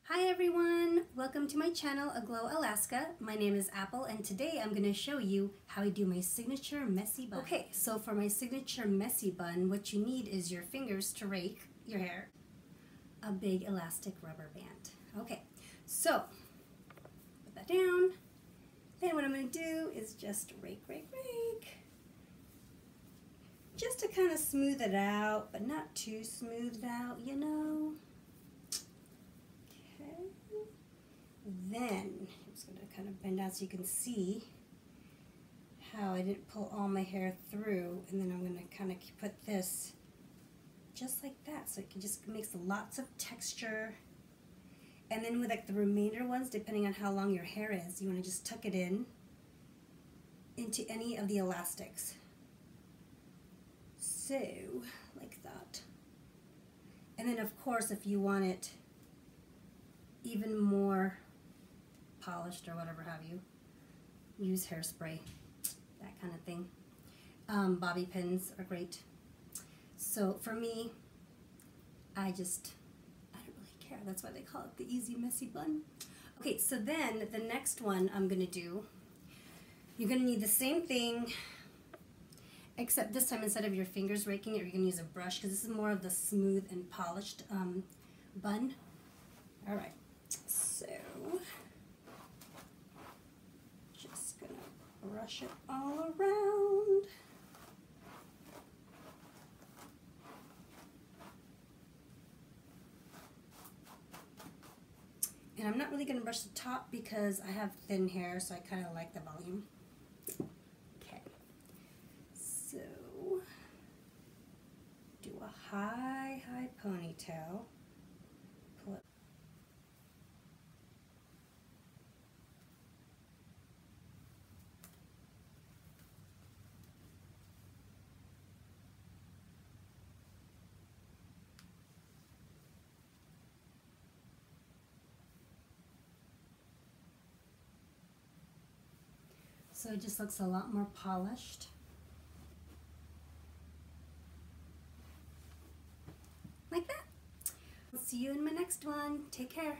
Hi everyone, welcome to my channel Aglow Alaska. My name is Apple and today I'm going to show you how I do my signature messy bun. Okay, so for my signature messy bun, what you need is your fingers to rake your hair, a big elastic rubber band. Okay, so put that down. Then what I'm going to do is just rake. Just to kind of smooth it out, but not too smoothed out, you know. Then I'm just going to kind of bend out so you can see how I didn't pull all my hair through, and then I'm going to kind of put this just like that so it just makes lots of texture. And then with like the remainder ones, depending on how long your hair is, you want to just tuck it in into any of the elastics. So like that. And then of course if you want it even more polished or whatever have you, use hairspray, that kind of thing. Bobby pins are great. So for me, I don't really care. That's why they call it the easy messy bun. Okay, so then the next one I'm gonna do, you're gonna need the same thing, except this time instead of your fingers raking it, you're gonna use a brush because this is more of the smooth and polished bun. All right, so just gonna brush it all around. And I'm not really gonna brush the top because I have thin hair, so I kind of like the volume. Okay, so do a high ponytail. Pull it. So it just looks a lot more polished. Like that. I'll see you in my next one. Take care.